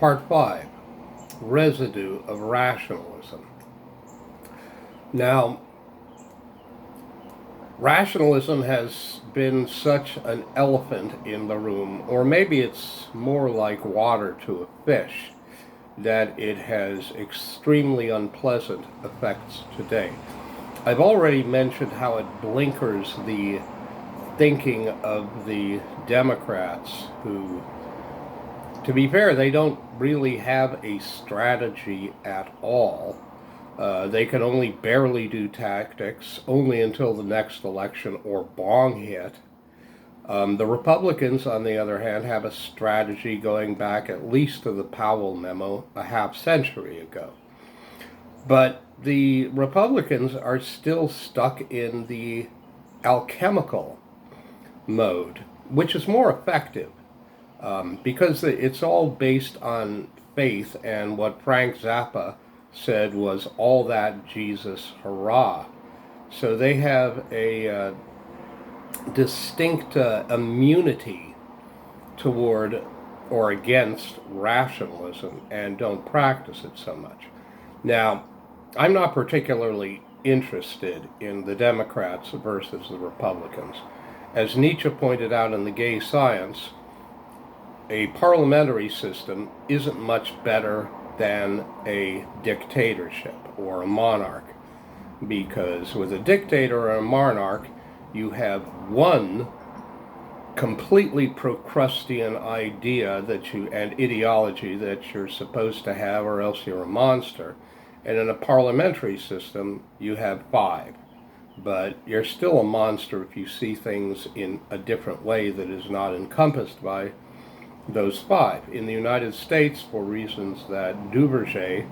Part 5, Residue of Rationalism. Now, rationalism has been such an elephant in the room, or maybe it's more like water to a fish, that it has extremely unpleasant effects today. I've already mentioned how it blinkers the thinking of the Democrats who, to be fair, they don't really have a strategy at all. They can only barely do tactics, only until the next election or bong hit. The Republicans, on the other hand, have a strategy going back at least to the Powell memo a half century ago. But the Republicans are still stuck in the alchemical mode, which is more effective. Because it's all based on faith, and what Frank Zappa said was all that Jesus hurrah. So they have a distinct immunity toward or against rationalism and don't practice it so much. Now, I'm not particularly interested in the Democrats versus the Republicans. As Nietzsche pointed out in The Gay Science, a parliamentary system isn't much better than a dictatorship or a monarch, because with a dictator or a monarch, you have one completely Procrustean idea and ideology that you're supposed to have, or else you're a monster. And in a parliamentary system, you have five. But you're still a monster if you see things in a different way that is not encompassed by those five. In the United States, for reasons that Duverger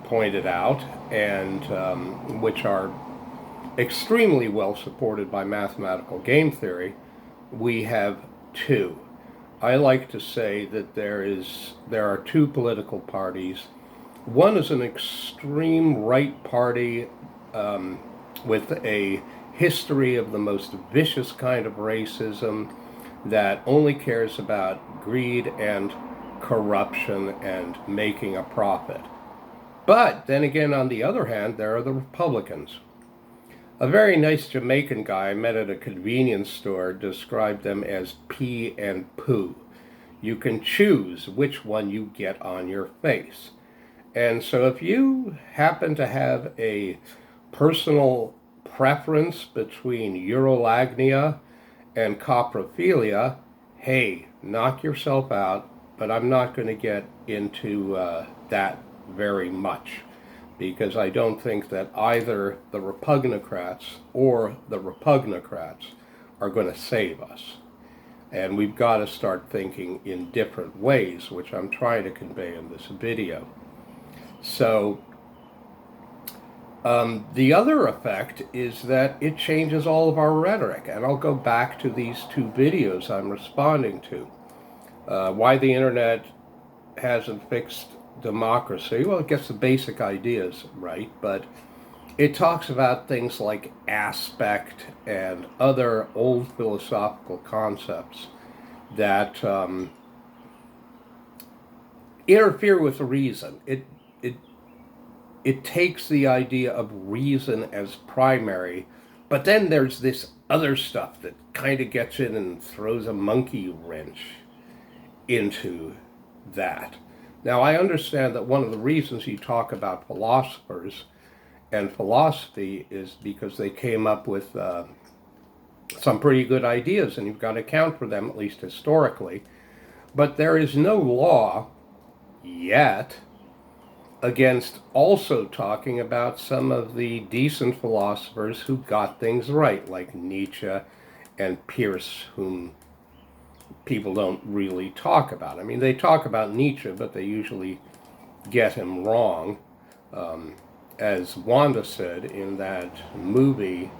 pointed out, and which are extremely well supported by mathematical game theory, we have two. I like to say that there are two political parties. One is an extreme right party with a history of the most vicious kind of racism that only cares about greed and corruption and making a profit. But then again, on the other hand, there are the Republicans. A very nice Jamaican guy I met at a convenience store described them as pee and poo. You can choose which one you get on your face. And so if you happen to have a personal preference between urolagnia and coprophilia, hey, knock yourself out, but I'm not going to get into that very much, because I don't think that either the Repugnocrats or the Repugnocrats are going to save us. And we've got to start thinking in different ways, which I'm trying to convey in this video. So, the other effect is that it changes all of our rhetoric, and I'll go back to these two videos I'm responding to. Why the internet hasn't fixed democracy. Well, it gets the basic ideas right, but it talks about things like aspect and other old philosophical concepts that interfere with reason. It takes the idea of reason as primary, but then there's this other stuff that kind of gets in and throws a monkey wrench into that. Now, I understand that one of the reasons you talk about philosophers and philosophy is because they came up with some pretty good ideas, and you've got to account for them, at least historically. But there is no law yet against also talking about some of the decent philosophers who got things right, like Nietzsche and Peirce, whom people don't really talk about. I mean, they talk about Nietzsche, but they usually get him wrong. As Wanda said in that movie,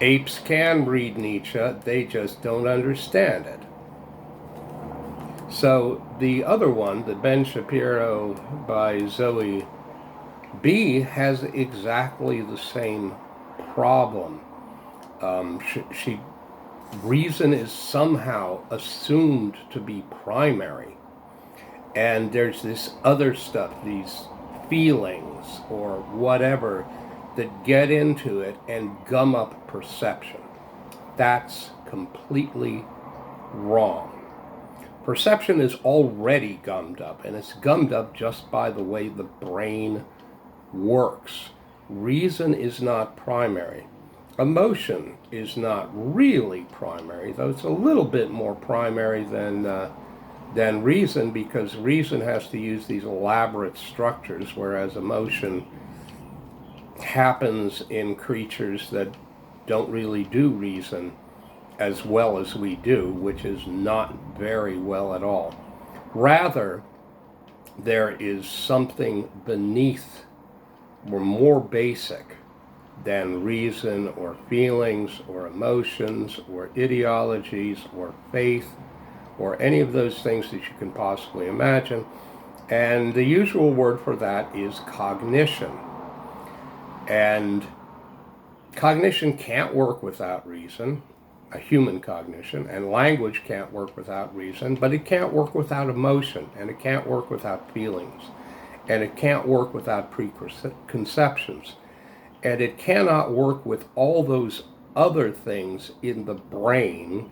apes can read Nietzsche, they just don't understand it. So the other one, the Ben Shapiro by Zoe B, has exactly the same problem. Reason is somehow assumed to be primary. And there's this other stuff, these feelings or whatever, that get into it and gum up perception. That's completely wrong. Perception is already gummed up, and it's gummed up just by the way the brain works. Reason is not primary. Emotion is not really primary, though it's a little bit more primary than reason, because reason has to use these elaborate structures, whereas emotion happens in creatures that don't really do reason as well as we do, which is not very well at all. Rather, there is something beneath or more basic than reason or feelings or emotions or ideologies or faith or any of those things that you can possibly imagine. And the usual word for that is cognition. And cognition can't work without reason, a human cognition, and language can't work without reason, but it can't work without emotion, and it can't work without feelings, and it can't work without preconceptions, and it cannot work with all those other things in the brain,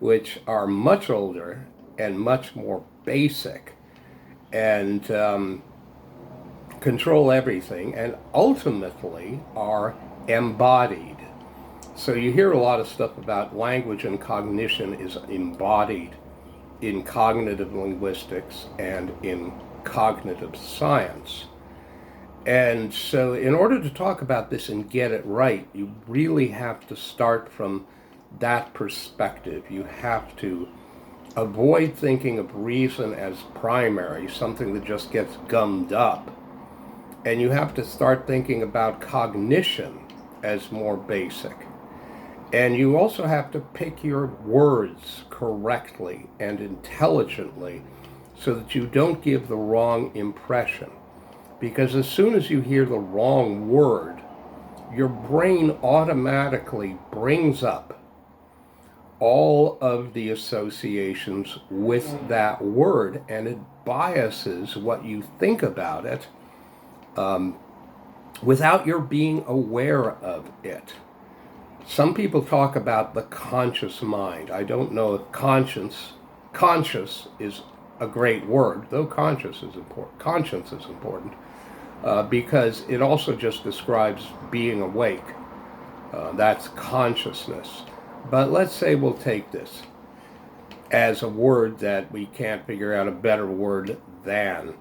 which are much older and much more basic, and control everything, and ultimately are embodied. So you hear a lot of stuff about language and cognition is embodied in cognitive linguistics and in cognitive science. And so in order to talk about this and get it right, you really have to start from that perspective. You have to avoid thinking of reason as primary, something that just gets gummed up. And you have to start thinking about cognition as more basic. And you also have to pick your words correctly and intelligently so that you don't give the wrong impression. Because as soon as you hear the wrong word, your brain automatically brings up all of the associations with that word, and it biases what you think about it without your being aware of it. Some people talk about the conscious mind. I don't know if conscious is a great word, though conscience is important, because it also just describes being awake. That's consciousness. But let's say we'll take this as a word that we can't figure out a better word than.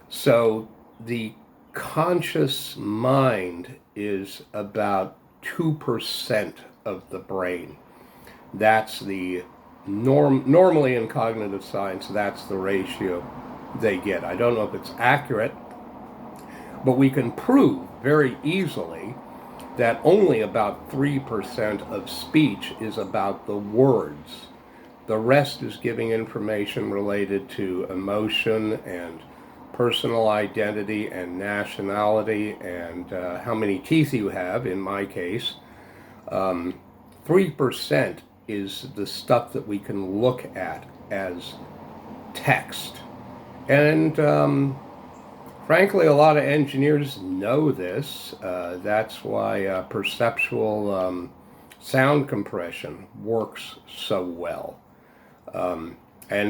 So the conscious mind is about 2% of the brain. That's the normally in cognitive science, that's the ratio they get. I don't know if it's accurate, but we can prove very easily that only about 3% of speech is about the words. The rest is giving information related to emotion and personal identity and nationality and how many teeth you have, in my case. 3% is the stuff that we can look at as text. And frankly, a lot of engineers know this. That's why perceptual sound compression works so well. And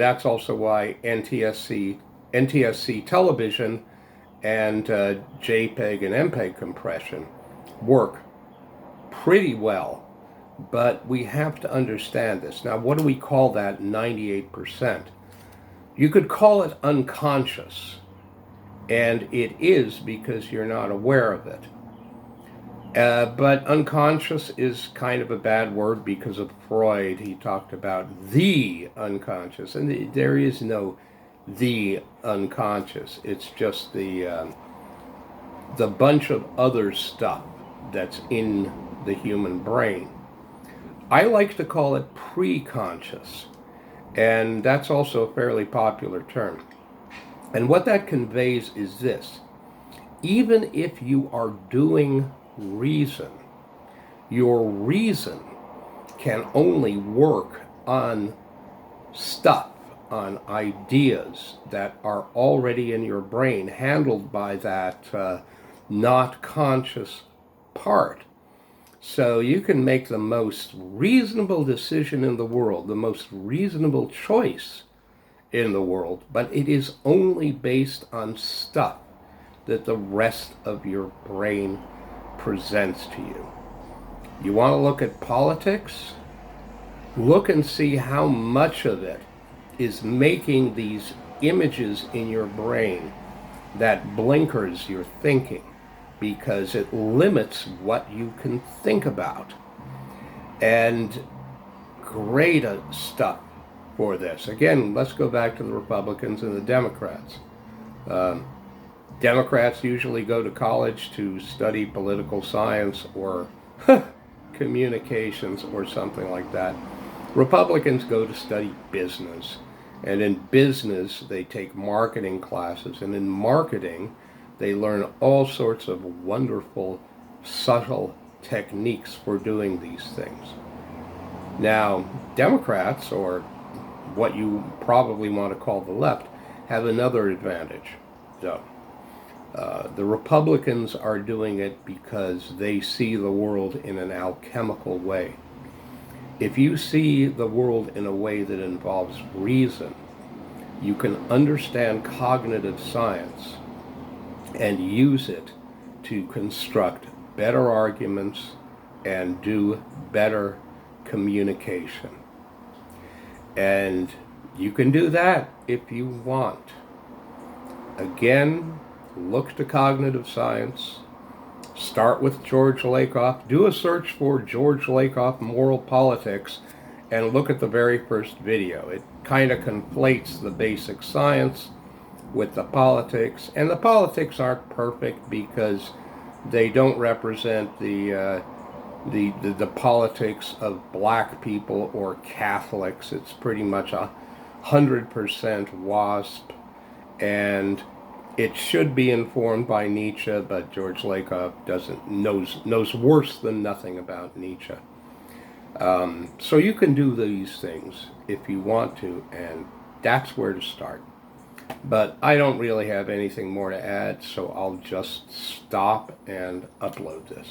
that's also why NTSC television and JPEG and MPEG compression work pretty well. But we have to understand this. Now, what do we call that 98%? You could call it unconscious. And it is because you're not aware of it. But unconscious is kind of a bad word because of Freud. He talked about the unconscious. And there is no the unconscious. It's just the bunch of other stuff that's in the human brain. I like to call it pre-conscious, and that's also a fairly popular term. And what that conveys is this: even if you are doing reason, your reason can only work on stuff on ideas that are already in your brain, handled by that not conscious part. So you can make the most reasonable decision in the world, the most reasonable choice in the world, but it is only based on stuff that the rest of your brain presents to you. You want to look at politics? Look and see how much of it is making these images in your brain that blinkers your thinking, because it limits what you can think about. And great stuff for this. Again, let's go back to the Republicans and the Democrats. Democrats usually go to college to study political science or communications or something like that. Republicans go to study business. And in business, they take marketing classes. And in marketing, they learn all sorts of wonderful, subtle techniques for doing these things. Now, Democrats, or what you probably want to call the left, have another advantage, though. The Republicans are doing it because they see the world in an alchemical way. If you see the world in a way that involves reason, you can understand cognitive science and use it to construct better arguments and do better communication. And you can do that if you want. Again, look to cognitive science. Start with George Lakoff. Do a search for George Lakoff moral politics and look at the very first video. It kind of conflates the basic science with the politics. And the politics aren't perfect because they don't represent the politics of black people or Catholics. It's pretty much 100% WASP, and it should be informed by Nietzsche, but George Lakoff knows worse than nothing about Nietzsche. So you can do these things if you want to, and that's where to start. But I don't really have anything more to add, so I'll just stop and upload this.